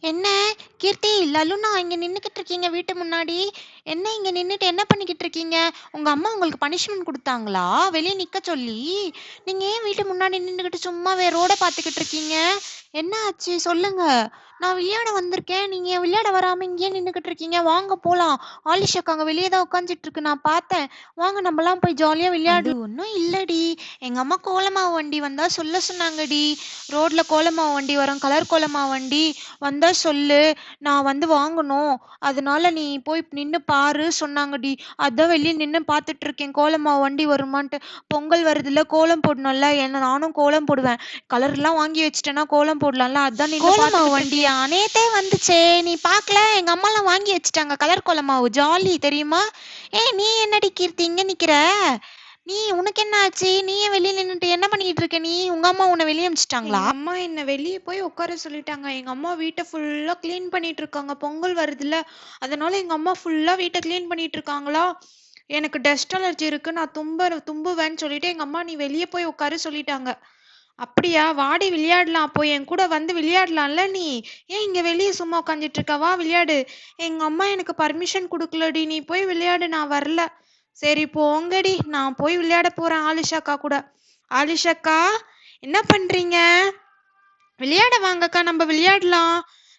என்ன கீர்த்தி, லலுனா இங்க நின்னுக்கிட்டு இருக்கீங்க வீட்டு முன்னாடி. என்ன இங்க நின்னுட்டு என்ன பண்ணிக்கிட்டு இருக்கீங்க? உங்க அம்மா உங்களுக்கு பனிஷ்மெண்ட் குடுத்தாங்களா? வெளிய நிக்க சொல்லி? நீங்க ஏன் வீட்டு முன்னாடி நின்னுக்கிட்டு சும்மாவே ரோட பாத்துக்கிட்டு இருக்கீங்க? என்ன ஆச்சு சொல்லுங்க. நான் விளையாட வந்திருக்கேன். நீங்க விளையாட வராம இங்கேயே நின்னுக்கிட்டு இருக்கீங்க. வாங்க போலாம். ஆலிஷ் அக்கா அங்க வெளிய தான் உட்காந்துட்டு இருக்கு. நான் பார்த்தேன். வாங்க நம்மலாம் போய் ஜாலியா விளையாடலாம். அது ஒண்ணும் இல்லடி. எங்க அம்மா கோலமாவு வண்டி வந்தா சொல்ல சொன்னாங்கடி. ரோட்ல கோலமாவு வண்டி வரும். கலர் கோலமாவு வண்டி வந்தா சொல்லு. நான் வந்து வாங்கணும். அதனால நீ போய் நின்னு பாரு சொன்னாங்கடி. அதான் வெளிய நின்னு பாத்துட்டு இருக்கேன். கோலமாவு வண்டி வருமான்ட்டு. பொங்கல் வருதுல்ல, கோலம் போடணும்ல. என்ன நானும் கோலம் போடுவேன். கலர்லாம் வாங்கி வச்சுட்டேன்னா கோலம் போடலாம்ல. அதான் நின்னு கோலமாவு பாத்துக்கிட்டு வண்டியா? இருக்கேன். நேத்தே வந்துச்சே, நீ பாக்கல? எங்க அம்மாலாம் வாங்கி வச்சுட்டாங்க கலர் கோலமாவு. ஜாலி தெரியுமா? ஏய், நீ என்னடி கீர்த்தி இங்க நிக்கிற? உனக்கு என்ன ஆச்சு? நீ ஏன் வெளிய நின்னுட்டு என்ன பண்ணிட்டு இருக்க நீ? உங்க அம்மா உன்னை வெளிய அனுப்பிச்சிட்டாங்களா? எங்க அம்மா என்ன வெளிய போய் உட்கார சொல்லிட்டாங்க. எங்க அம்மா வீட்ட ஃபுல்லா கிளீன் பண்ணிட்டு இருக்காங்க. பொங்கல் வருதுல்ல, அதனால எங்க அம்மா ஃபுல்லா வீட்ட கிளீன் பண்ணிட்டு இருக்காங்களா. எனக்கு டஸ்ட் அலர்ஜி இருக்கு. நான் தும்புவேன்னு சொல்லிட்டு எங்க அம்மா நீ வெளிய போய் உட்காரு சொல்லிட்டாங்க. அப்படியா? வாடி விளையாடலாம். அப்போ என் கூட வந்து விளையாடலாம்ல நீ. ஏன் இங்க வெளிய சும்மா உட்காந்துட்டு இருக்க? வா விளையாடு. எங்க அம்மா எனக்கு பர்மிஷன் குடுக்கலடி. நீ போய் விளையாடு. நான் வரல. சரி போங்கடி. நான் போய் விளையாட போறேன் ஆலிஷாக்கா கூட. ஆலிஷாக்கா, என்ன பண்றீங்க? விளையாட வாங்கக்கா, நம்ம விளையாடலாம்.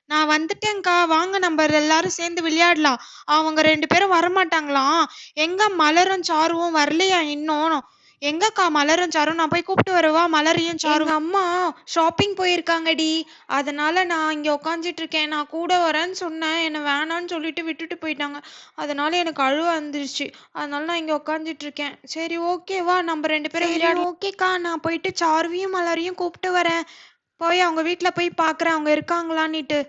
நான் வந்துட்டேன்க்கா, வாங்க நம்ம எல்லாரும் சேர்ந்து விளையாடலாம். அவங்க 2 பேரும் வரமாட்டாங்களாம். எங்க மலரும் சாருவும் வரலையா இன்னும்? எங்கக்கா மலரும் சாரும்? நான் போய் கூப்பிட்டு வரவா மலரையும் சாரும்? எங்க அம்மா ஷாப்பிங் போயிருக்காங்கடி. அதனால நான் இங்க உட்காந்துட்டு இருக்கேன். நான் கூட வரேன்னு சொன்னேன். என்ன வேணான்னு சொல்லிட்டு விட்டுட்டு போயிட்டாங்க. அதனால எனக்கு அழுவ வந்துருச்சு. அதனால நான் இங்க உட்காந்துட்டு இருக்கேன். சரி ஓகேவா, நம்ம 2 பேரும் விளையாடலாம். ஓகேக்கா, நான் போயிட்டு சாருவையும் மலரையும் கூப்பிட்டு வரேன். போய் அவங்க வீட்ல போய் பாக்குறேன் அவங்க இருக்காங்களான்னுட்டு.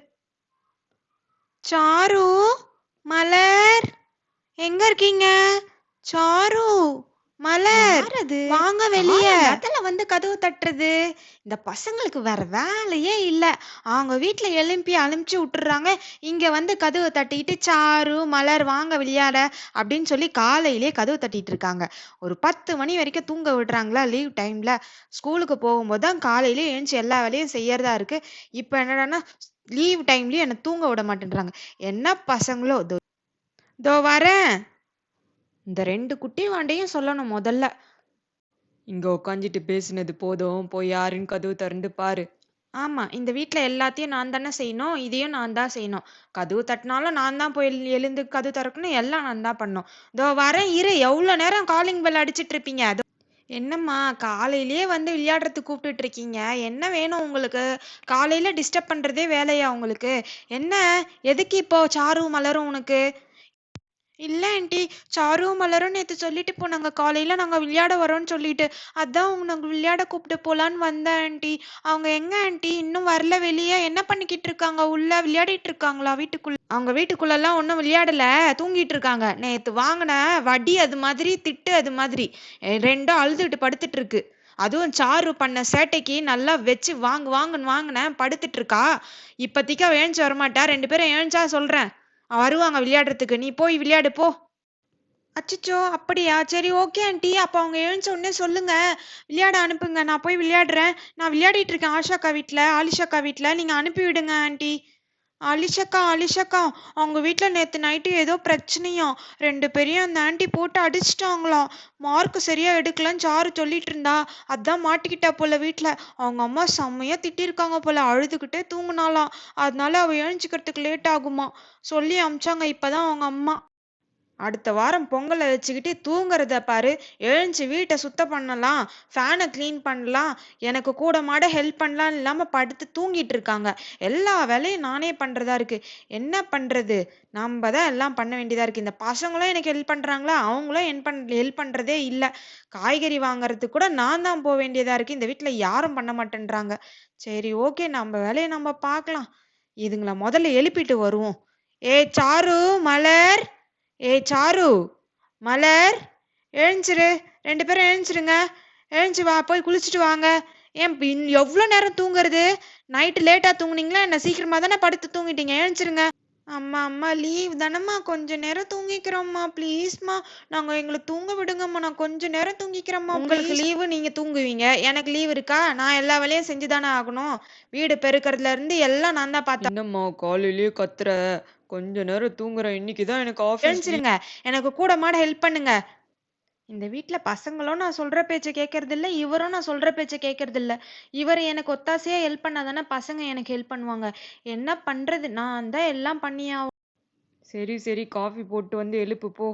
சாரு, மலர், எங்க இருக்கீங்க? சாரு, மலர், வாங்க வெளிய. அதுல வந்து கதவு தட்டுறது. இந்த பசங்களுக்கு வேற வேலையே இல்ல. அவங்க வீட்டுல எழுப்பி அனுப்பிச்சு விட்டுறாங்க. இங்க வந்து கதவு தட்டிட்டு சாரு மலர் வாங்க விளையாட அப்படின்னு சொல்லி காலையிலே கதவு தட்டிட்டு இருக்காங்க. ஒரு 10 மணி வரைக்கும் தூங்க விடுறாங்களா லீவ் டைம்ல? ஸ்கூலுக்கு போகும்போது தான் காலையிலே எழுந்துச்சு எல்லா வேலையும் செய்யறதா இருக்கு. இப்ப என்னடான்னா லீவ் டைம்லயும் என்ன தூங்க விட மாட்டேன்றாங்க. என்ன பசங்களோ. தோ வரேன். இந்த 2 குட்டி வாண்டையும் சொல்லணும் முதல்ல. இங்க உட்காந்துட்டு பேசினது போதும், போய் யாருன்னு கதவு திறந்து பாரு. ஆமா, இந்த வீட்ல எல்லாத்தையும் நான் தானே செய்யணும். இதையும் நான் தான் செய்யணும். கதவு தட்டினாலும் நான் தான் போய் எழுந்து கதவு திறக்கணும். எல்லாம் நான் தான் பண்ணணும். இதோ வரேன் இரு. எவ்வளவு நேரம் காலிங் பெல் அடிச்சிட்டு இருப்பீங்க? என்னம்மா காலையிலேயே வந்து விளையாடுறதுக்கு கூப்பிட்டுட்டு இருக்கீங்க? என்ன வேணும் உங்களுக்கு? காலையில டிஸ்டர்ப் பண்றதே வேலையா உங்களுக்கு? என்ன? எதுக்கு இப்போ சாரு மலரும் உனக்கு? இல்ல ஆண்டி, சாருவும் மலரும் நேத்து சொல்லிட்டு போனாங்க காலையில நாங்க விளையாட வரோம்னு சொல்லிட்டு. அதான் உனக்கு விளையாட கூப்பிட்டு போலான்னு வந்தேன் ஆண்டி. அவங்க எங்க ஆண்டி இன்னும் வரல வெளியே? என்ன பண்ணிக்கிட்டு இருக்காங்க? உள்ள விளையாடிட்டு இருக்காங்களா வீட்டுக்குள்ள? அவங்க வீட்டுக்குள்ள எல்லாம் ஒன்னும் விளையாடல, தூங்கிட்டு இருக்காங்க. நேத்து வாங்கின வடி அது மாதிரி, திட்டு அது மாதிரி ரெண்டும் அழுதுட்டு படுத்துட்டு இருக்கு. அதுவும் சாரு பண்ண சேட்டைக்கு நல்லா வச்சு வாங்குன்னு வாங்கினேன், படுத்துட்டு இருக்கா. இப்பத்திக்கா எழுந்துச்சு வரமாட்டா. 2 பேரும் எழுந்தா சொல்றேன் வருவாங்க விளையாடுறதுக்கு. நீ போய் விளையாடு போ. அச்சச்சோ, அப்படியா? சரி ஓகே ஆண்டி. அப்ப அவங்க எழுந்த உடனே சொல்லுங்க, விளையாட அனுப்புங்க. நான் போய் விளையாடுறேன். நான் விளையாடிட்டு இருக்கேன் ஆலிஷாக்கா வீட்ல. நீங்க அனுப்பி விடுங்க ஆண்டி. ஆலிஷாக்கா, அவங்க வீட்ல நேத்து நைட்டு ஏதோ பிரச்சனையாம். 2 பேரையும் அந்த ஆண்டி போட்டு அடிச்சிட்டாங்களாம். மார்க் சரியா எடுக்கலன்னு சாரு சொல்லிட்டு இருந்தா. அதான் மாட்டிக்கிட்டா போல வீட்ல. அவங்க அம்மா செம்மையா திட்டிருக்காங்க போல. அழுதுகிட்டே தூங்குனாலாம். அதனால அவ எழுஞ்சிக்கிறதுக்கு லேட் ஆகுமா. சொல்லி அமிச்சாங்க இப்பதான் அவங்க அம்மா. அடுத்த வாரம் பொங்கலை வச்சுக்கிட்டு தூங்குறத பாரு. எழுந்துச்சு வீட்டை சுத்தம் பண்ணலாம், ஃபேனை க்ளீன் பண்ணலாம், எனக்கு கூட மாட ஹெல்ப் பண்ணலாம் இல்லாம படுத்து தூங்கிட்டு இருக்காங்க. எல்லா வேலையும் நானே பண்றதா இருக்கு. என்ன பண்றது? நம்ம தான் எல்லாம் பண்ண வேண்டியதா இருக்கு. இந்த பசங்களும் எனக்கு ஹெல்ப் பண்றாங்களா? அவங்களும் ஹெல்ப் பண்றதே இல்லை. காய்கறி வாங்குறதுக்கு கூட நான் தான் போக வேண்டியதா இருக்கு. இந்த வீட்டுல யாரும் பண்ண மாட்டேன்றாங்க. சரி ஓகே, நம்ம வேலையை நம்ம பார்க்கலாம். இதுங்களை முதல்ல எழுப்பிட்டு வருவோம். சாரு, மலர், சாரு, மலர், எழுஞ்சிரு. 2 பேரும் எழுஞ்சிருங்க. எழுஞ்சி வா, போய் குளிச்சுட்டு வாங்க. ஏன் எவ்வளோ நேரம் தூங்குறது? நைட்டு லேட்டா தூங்குனீங்களா என்ன? சீக்கிரமா தானே படுத்து தூங்கிட்டீங்க. எழுஞ்சிருங்க. அம்மா அம்மா லீவ் தானம்மா, கொஞ்ச நேரம் தூங்கிக்கிறோம்மா ப்ளீஸ்மா. எங்களை தூங்க விடுங்கம்மா, நான் கொஞ்ச நேரம் தூங்கிக்கிறேம்மா உங்களுக்கு ப்ளீஸ். லீவு நீங்க தூங்குவீங்க, எனக்கு லீவ் இருக்கா? நான் எல்லா வேலையும் செஞ்சு தானே ஆகணும். வீடு பெருக்கறதுல இருந்து எல்லாம் நான் தான் பார்த்தேன். என்னம்மா காலையிலேயே கத்துற? கொஞ்ச நேரம் தூங்குறேன். இன்னைக்கு தான் எனக்கு ஆஃபீஸ் லீவ். எழுந்திருங்க, எனக்கு கூட மாட ஹெல்ப் பண்ணுங்க. இந்த வீட்ல பசங்களும் நான் சொல்ற பேச்ச கேட்கறது இல்ல, இவரும் நான் சொல்ற பேச்ச கேட்கறது இல்ல. இவர் எனக்கு ஒத்தாசையா ஹெல்ப் பண்ணாதானே பசங்க எனக்கு ஹெல்ப் பண்ணுவாங்க. என்ன பண்றது? நான் தான் எல்லாம் பண்ணியாகணும். சரி சரி காஃபி போட்டு வந்து எழுப்பு போ.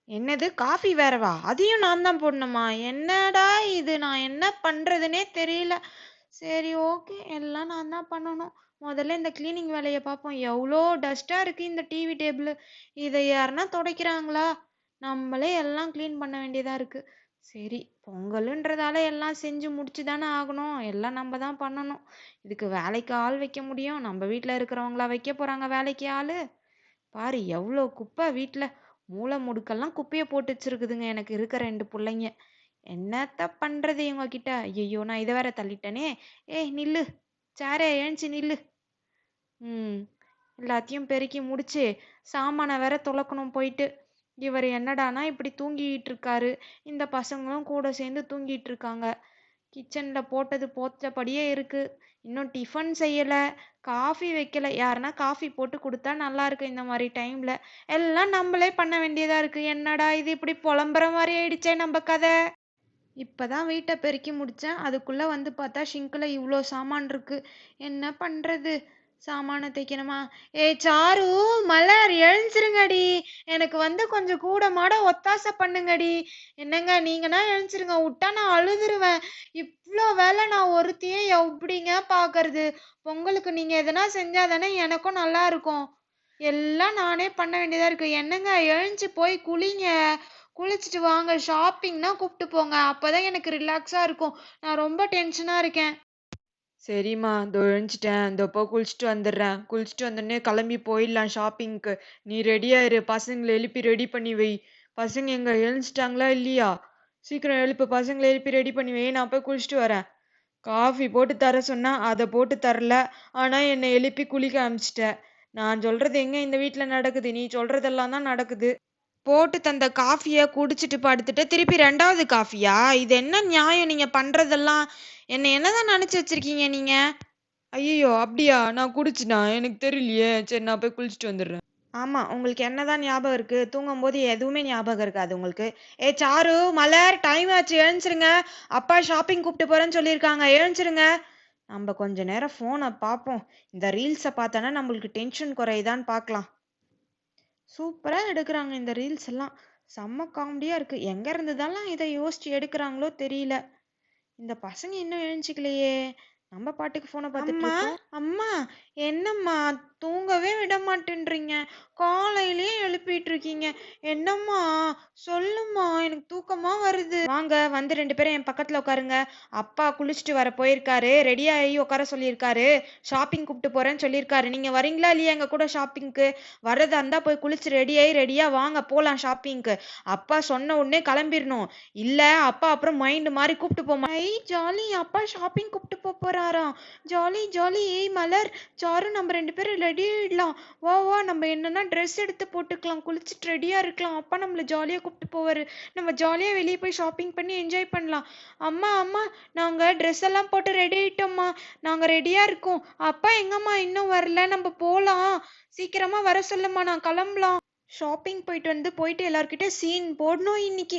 என்னது காஃபி வேறவா? அதையும் நான் தான் போடணுமா? என்னடா இது, நான் என்ன பண்றதுனே தெரியல. சரி ஓகே, எல்லாம் நான் தான் பண்ணணும். முதல்ல இந்த கிளீனிங் வேலையை பார்ப்போம். எவ்வளோ டஸ்டா இருக்கு இந்த டிவி டேபிள். இதை யாருன்னா துடைக்கிறாங்களா? நம்மளே எல்லாம் க்ளீன் பண்ண வேண்டியதா இருக்கு. சரி, பொங்கலுன்றதால எல்லாம் செஞ்சு முடிச்சு தானே ஆகணும். எல்லாம் நம்ம தான் பண்ணணும். இதுக்கு வேலைக்கு ஆள் வைக்க முடியும்? நம்ம வீட்டில் இருக்கிறவங்களா வைக்க போறாங்க வேலைக்கு ஆளு? பாரு எவ்வளோ குப்பை வீட்ல. மூலை முடுக்கெல்லாம் குப்பையை போட்டு வச்சிருக்குதுங்க எனக்கு இருக்க 2 புள்ளைங்க. என்னத்த பண்றது இவங்க கிட்ட? ஐயோ, நான் இதை வேற தள்ளிட்டேனே. ஏய் நில்லு, சேரே ஏஞ்சி நில்லு. எல்லாத்தையும் பெருக்கி முடிச்சு சாமானை வேற துலக்கணும் போயிட்டு. இவர் என்னடானா இப்படி தூங்கிட்டு இருக்காரு. இந்த பசங்களும் கூட சேர்ந்து தூங்கிட்டு இருக்காங்க. கிச்சன்ல போட்டது போட்டபடியே இருக்கு. இன்னும் டிஃபன் செய்யல, காஃபி வைக்கல. யாருன்னா காஃபி போட்டு கொடுத்தா நல்லா இருக்கு இந்த மாதிரி டைம்ல. எல்லாம் நம்மளே பண்ண வேண்டியதா இருக்கு. என்னடா இது இப்படி புலம்புற மாதிரி ஆயிடுச்சே நம்ம கதை. இப்பதான் வீட்டை பெருக்கி முடிச்சேன், அதுக்குள்ள வந்து பார்த்தா ஷிங்க்ல இவ்வளோ சாமான் இருக்கு. என்ன பண்றது? சாமானை தைக்கணுமா? ஏய் சாரு, மலர் எழுந்திருங்கடி. எனக்கு வந்து கொஞ்சம் கூட மாட ஒத்தாசை பண்ணுங்கடி. என்னங்க நீங்கன்னா எழுந்திருங்க, விட்டா நான் அழுதுருவேன். இவ்வளோ வேலை நான் ஒருத்தியே எப்படிங்க பாக்குறது? பொங்கலுக்கு நீங்க எதனா செஞ்சாதானே எனக்கும் நல்லா இருக்கும். எல்லாம் நானே பண்ண வேண்டியதா இருக்கு. என்னங்க எழுந்து போய் குளிங்க. குளிச்சுட்டு வாங்க, ஷாப்பிங்னா கூப்பிட்டு போங்க, அப்பதான் எனக்கு ரிலாக்ஸா இருக்கும். நான் ரொம்ப டென்ஷனா இருக்கேன். சரிம்மா இதோ எழுந்துட்டேன். இதோ இப்போ குளிச்சுட்டு வந்துடுறேன். குளிச்சுட்டு வந்தோடனே கிளம்பி போயிடலாம் ஷாப்பிங்க்கு. நீ ரெடியா இரு. பசங்களை எழுப்பி ரெடி பண்ணி வை. பசங்க எங்க எழுந்துட்டாங்களா இல்லையா? சீக்கிரம் எழுப்பு. பசங்களை எழுப்பி ரெடி பண்ணி வை. நான் போய் குளிச்சுட்டு வரேன். காஃபி போட்டு தர சொன்னா அதை போட்டு தரல. ஆனா என்னை எழுப்பி குளிக்க அனுப்பிச்சிட்ட. நான் சொல்றது எங்க இந்த வீட்ல நடக்குது? நீ சொல்றதெல்லாம் தான் நடக்குது. போட்டு தந்த காஃபிய குடிச்சிட்டு படுத்துட்டு திருப்பி 2வது காஃபியா? இது என்ன நியாயம் நீங்க பண்றதெல்லாம்? என்னதான் நினைச்சு வச்சிருக்கீங்க நீங்க? ஐயோ அப்படியா? நான் குடிச்சினா எனக்கு தெரியலையே. சரி நான் போய் குளிச்சுட்டு வந்துடுறேன். ஆமா, உங்களுக்கு என்னதான் ஞாபகம் இருக்கு? தூங்கும்போது எதுவுமே ஞாபகம் இருக்காது உங்களுக்கு. ஏ சாரு, மலர், டைம் ஆச்சு, எழுந்திருங்க. அப்பா ஷாப்பிங் கூப்பிட்டு போறேன்னு சொல்லியிருக்காங்க, எழுந்திருங்க. நம்ம கொஞ்ச நேரம் போனை பார்ப்போம். இந்த ரீல்ஸை பார்த்தானா நம்மளுக்கு டென்ஷன் குறையுதான்னு பார்க்கலாம். சூப்பரா எடுக்கிறாங்க இந்த ரீல்ஸ் எல்லாம். செம்ம காமெடியா இருக்கு. எங்க இருந்துதெல்லாம் இதை யோசிச்சு எடுக்கிறாங்களோ தெரியல. இந்த பசங்க இன்னும் எழுஞ்சிக்கலையே. நம்ம பாட்டுக்கு போனை பார்த்துட்டு அம்மா இருக்கோம். அம்மா, என்னம்மா தூங்கவே விட மாட்டேன்றீங்க? காலையிலயே எழுப்பிட்டு இருக்கீங்க. என்னம்மா சொல்லும்மா, எனக்கு தூக்கமா வருது. வாங்க, வந்து 2 பேரும் என் பக்கத்துல உட்காருங்க. அப்பா குளிச்சுட்டு வர போயிருக்காரு, ரெடி ஆகி உட்கார சொல்லியிருக்காரு. ஷாப்பிங் கூப்பிட்டு போறேன்னு சொல்லியிருக்காரு. நீங்க வரீங்களா இல்லையா எங்க கூட ஷாப்பிங்க்கு? வரதா இருந்தா போய் குளிச்சு ரெடி ஆகி ரெடியா வாங்க, போலாம் ஷாப்பிங்க்கு. அப்பா சொன்ன உடனே கிளம்பிடணும். இல்ல அப்பா அப்புறம் மைண்ட் மாதிரி கூப்பிட்டு போமா. ஐ ஜாலி, அப்பா ஷாப்பிங் கூப்பிட்டு போறாராம். Jolly jolly. ஏய் மலர், சாரு, நம்ம 2 பேரும் ரெடி ஆயிடலாம். வா வா, நம்ம என்னன்னா ட்ரெஸ் எடுத்து போட்டுக்கலாம், குளிச்சுட்டு ரெடியா இருக்கலாம். அப்பா நம்மள ஜாலியா கூப்பிட்டு போவாரு. நம்ம ஜாலியா வெளியே போய் ஷாப்பிங் பண்ணி என்ஜாய் பண்ணலாம். அம்மா அம்மா, நாங்க ட்ரெஸ் எல்லாம் போட்டு ரெடி ஆயிட்டோம்மா. நாங்க ரெடியா இருக்கோம். அப்பா எங்கம்மா இன்னும் வரல? நம்ம போலாம். சீக்கிரமா வர சொல்லுமா, நான் கிளம்பலாம். ஷாப்பிங் போயிட்டு எல்லார்கிட்ட சீன் போடணும் இன்னைக்கு.